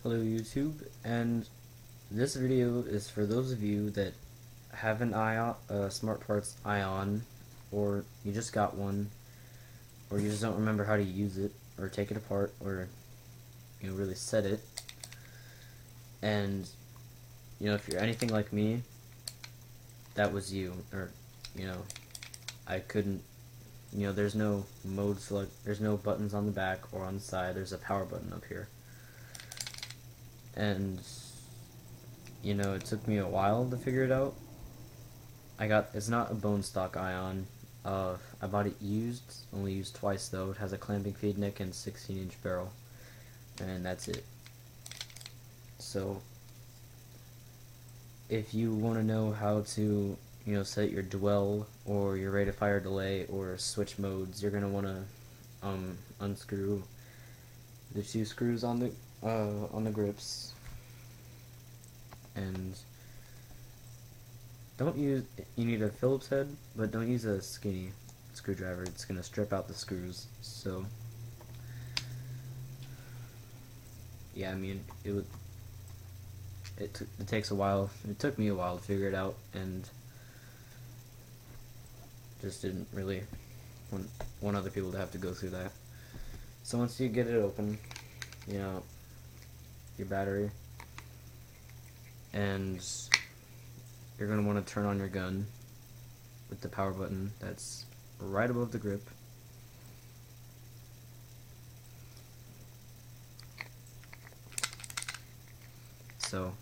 Hello YouTube, and this video is for those of you that have an Ion, Smart Parts Ion, or you just got one, or you just don't remember how to use it, or take it apart, or really set it. And if you're anything like me, that was you, or I couldn't. There's no mode select. There's no buttons on the back or on the side. There's a power button up here, and it took me a while to figure it out. It's not a bone stock Ion. I bought it used, only used twice though. It has a clamping feed neck and 16-inch barrel, and that's it. So, if you want to know how to, set your dwell or your rate of fire delay or switch modes, you're gonna want to unscrew the two screws on the grips, and you need a Phillips head, but don't use a skinny screwdriver. It's gonna strip out the screws. So yeah, I mean it takes a while. It took me a while to figure it out, and just didn't really want other people to have to go through that. So once you get it open, your battery, and you're going to want to turn on your gun with the power button that's right above the grip. So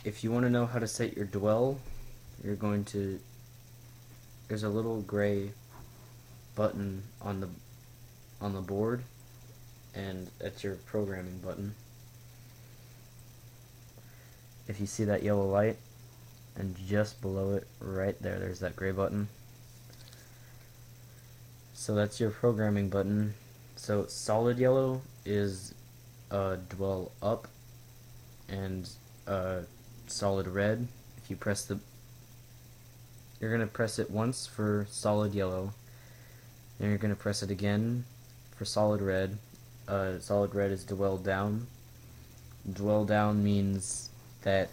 if you want to know how to set your dwell, there's a little gray button on the board, and that's your programming button. If you see that yellow light, and just below it, right there, there's that gray button. So that's your programming button. So solid yellow is dwell up, and solid red, if you press you're going to press it once for solid yellow, then you're going to press it again for solid red. Solid red is dwell down. Dwell down means that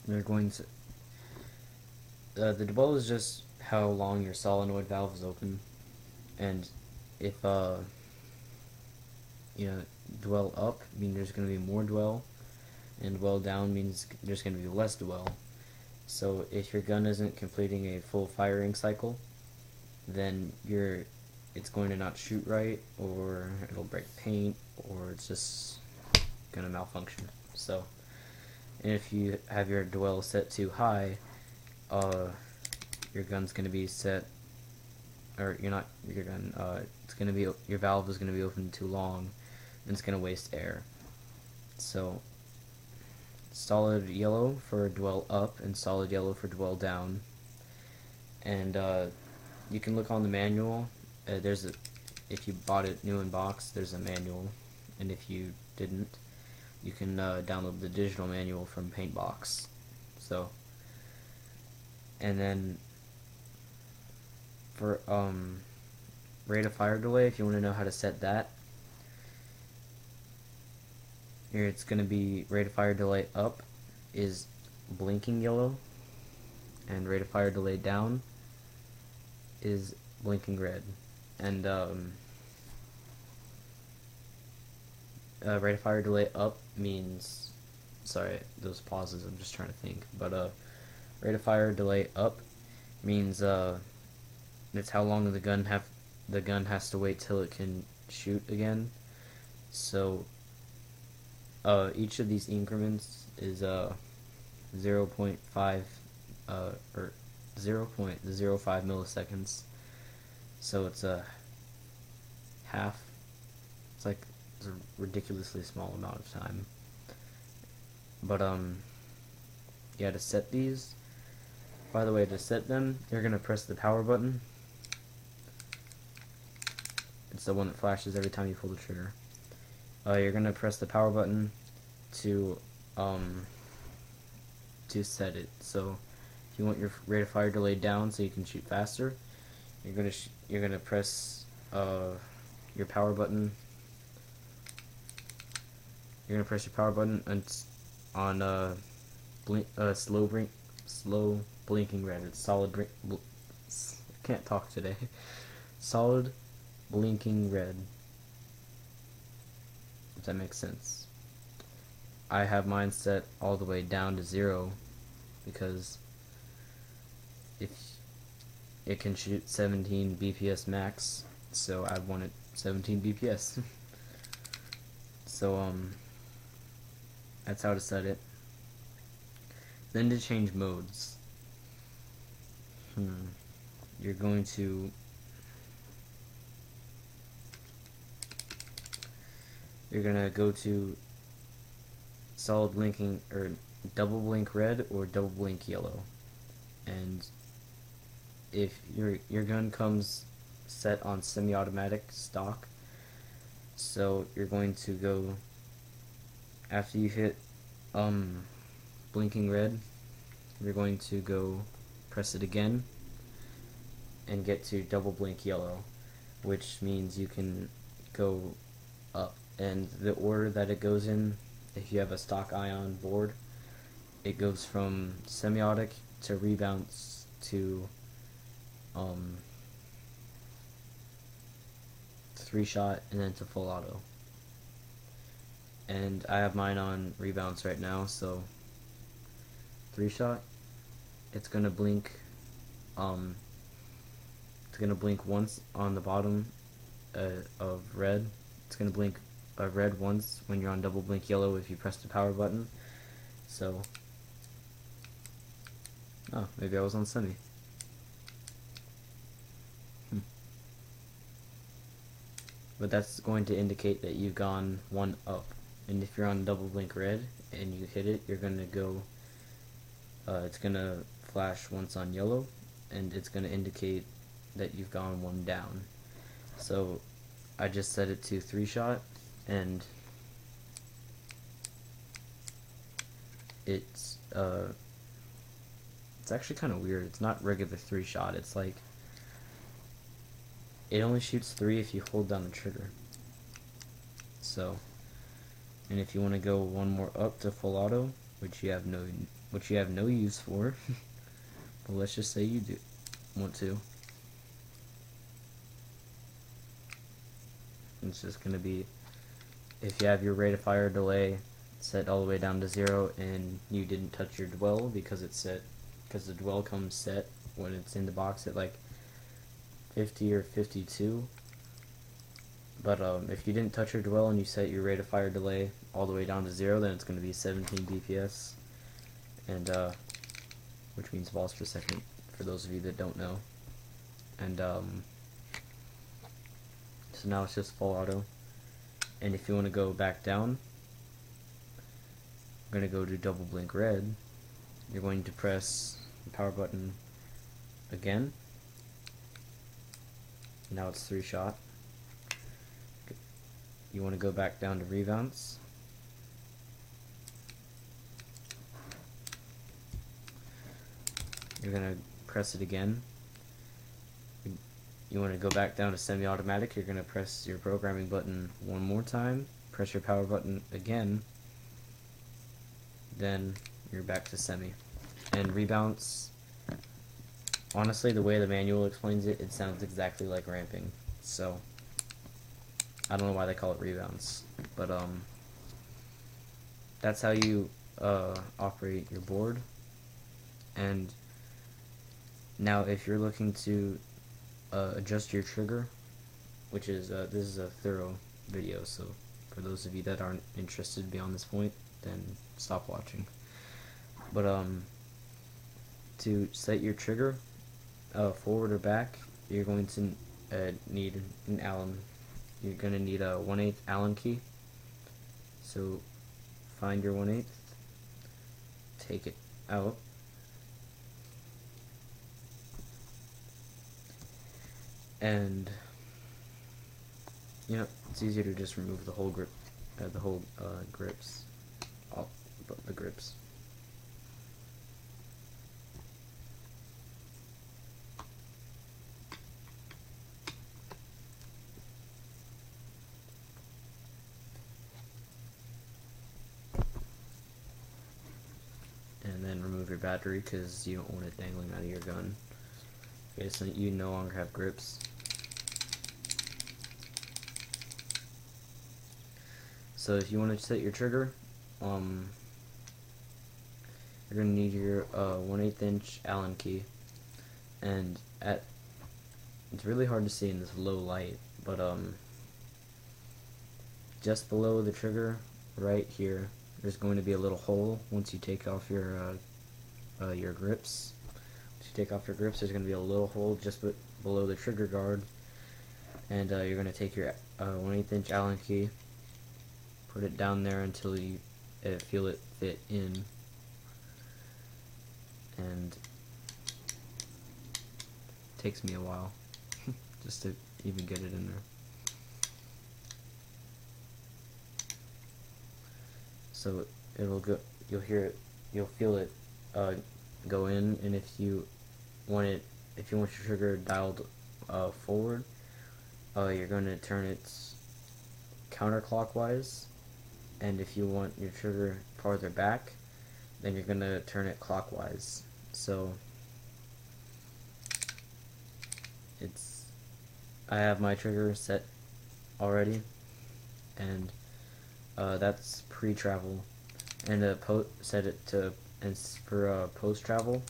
you're going to the dwell is just how long your solenoid valve is open, and if dwell up means there's going to be more dwell, and dwell down means there's going to be less dwell. So if your gun isn't completing a full firing cycle, then it's going to not shoot right, or it'll break paint, or it's just gonna malfunction. So, and if you have your dwell set too high, your gun's gonna be set, or it's gonna be, your valve is gonna be open too long, and it's gonna waste air. So solid yellow for dwell up, and solid yellow for dwell down. And you can look on the manual. If you bought it new in box, there's a manual, and if you didn't, you can download the digital manual from Paintbox. So, and then for rate of fire delay, if you want to know how to set that, here it's going to be rate of fire delay up is blinking yellow, and rate of fire delay down is blinking red. And rate of fire delay up means, sorry, those pauses, I'm just trying to think, but rate of fire delay up means it's how long the gun has to wait till it can shoot again. So each of these increments is 0.5 or 0.05 milliseconds. So it's a half. It's a ridiculously small amount of time. But yeah, to set these, by the way, to set them, you're gonna press the power button. It's the one that flashes every time you pull the trigger. You're gonna press the power button to set it. So if you want your rate of fire delay down so you can shoot faster, you're gonna press your power button. You're gonna press your power button on slow blinking red. It's solid can't talk today. Solid blinking red. If that makes sense. I have mine set all the way down to 0 because if it can shoot 17 BPS max, so I want it 17 BPS. So that's how to set it. Then to change modes, you're going to go to solid blinking or double blink red or double blink yellow, and if your gun comes set on semi-automatic stock, so you're going to go after you hit blinking red, you're going to go press it again and get to double blink yellow, which means you can go up, and the order that it goes in, if you have a stock ion board, it goes from semi-automatic to rebounds to 3-shot and then to full auto. And I have mine on rebounds right now, so 3-shot, it's gonna blink once on the bottom of red. It's gonna blink red once when you're on double blink yellow if you press the power button. So maybe I was on semi. But that's going to indicate that you've gone 1 up. And if you're on double blink red and you hit it, you're gonna go it's gonna flash once on yellow, and it's gonna indicate that you've gone 1 down. So I just set it to 3-shot, and it's actually kind of weird. It's not regular 3-shot. It's like it only shoots 3 if you hold down the trigger. So, and if you want to go 1 more up to full auto, which you have no use for, but let's just say you do want to. It's just going to be, if you have your rate of fire delay set all the way down to 0 and you didn't touch your dwell because the dwell comes set when it's in the box at like 50 or 52. But if you didn't touch your dwell and you set your rate of fire delay all the way down to 0, then it's going to be 17 BPS, and which means balls per second for those of you that don't know. And so now it's just full auto. And if you want to go back down, I'm going to go to double blink red. You're going to press the power button again. Now it's 3-shot. You want to go back down to rebounds. You're going to press it again. You want to go back down to semi-automatic. You're going to press your programming button 1 more time, press your power button again, then you're back to semi. And rebounds, honestly, the way the manual explains it, it sounds exactly like ramping. So I don't know why they call it rebounds, but that's how you operate your board. And now if you're looking to adjust your trigger, which is this is a thorough video, so for those of you that aren't interested beyond this point, then stop watching. But to set your trigger forward or back, you're going to need an Allen. You're going to need a 1/8 Allen key. So find your 1/8, take it out, and you know, it's easier to just remove the whole grip, grips, all the grips. remove your battery because you don't want it dangling out of your gun. Okay, so you no longer have grips. So if you want to set your trigger, you're going to need your 1/8 inch Allen key, and it's really hard to see in this low light, but just below the trigger, right here, there's going to be a little hole. Once you take off your grips, there's going to be a little hole just below the trigger guard, and you're going to take your 1/8 inch Allen key, put it down there until you feel it fit in, and it takes me a while just to even get it in there. So it'll go, you'll hear it, you'll feel it go in, and if you want your trigger dialed forward, you're going to turn it counterclockwise, and if you want your trigger farther back, then you're going to turn it clockwise. So I have my trigger set already, and that's pre-travel, and set it to, and for post-travel,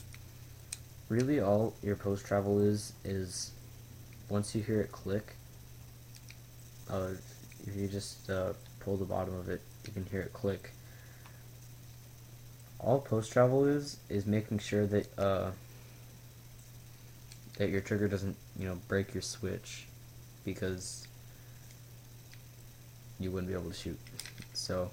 really all your post-travel is once you hear it click, if you just pull the bottom of it, you can hear it click. All post-travel is making sure that that your trigger doesn't, break your switch, because you wouldn't be able to shoot. So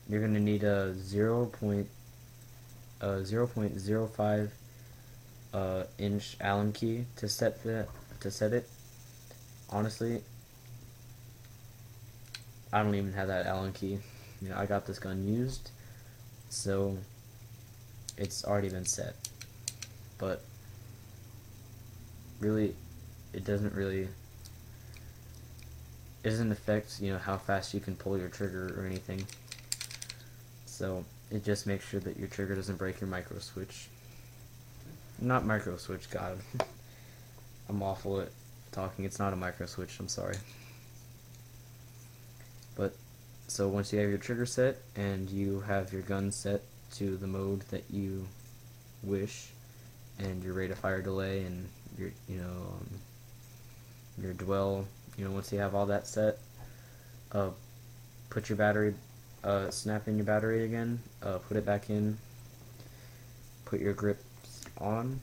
you're gonna need a 0.05 inch Allen key to set it. Honestly, I don't even have that Allen key. I got this gun used, so it's already been set. But really, it doesn't affect how fast you can pull your trigger or anything. So it just makes sure that your trigger doesn't break your micro switch. Not micro switch, God. I'm awful at talking. It's not a micro switch, I'm sorry. But so once you have your trigger set and you have your gun set to the mode that you wish, and your rate of fire delay and your your dwell, once you have all that set, put your battery, snap in your battery again, put it back in, put your grips on,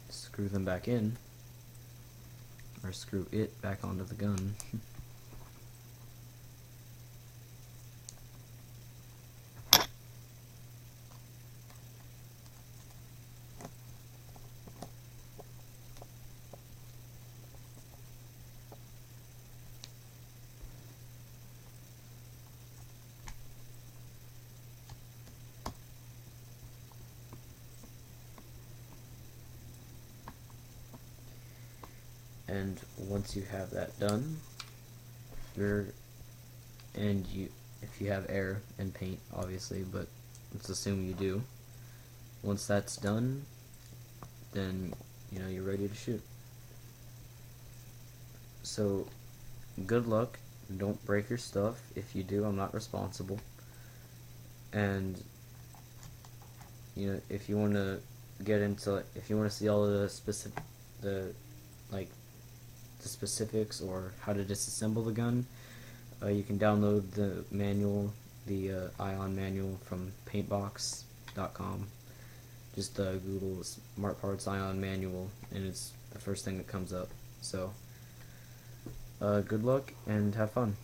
screw them back in, or screw it back onto the gun. And once you have that done, if you have air and paint, obviously, but let's assume you do. Once that's done, then you're ready to shoot. So good luck. Don't break your stuff. If you do, I'm not responsible. And if you want to see all the specifics or how to disassemble the gun, you can download the manual, the Ion manual from paintbox.com. Just Google Smart Parts Ion manual, and it's the first thing that comes up. So good luck and have fun.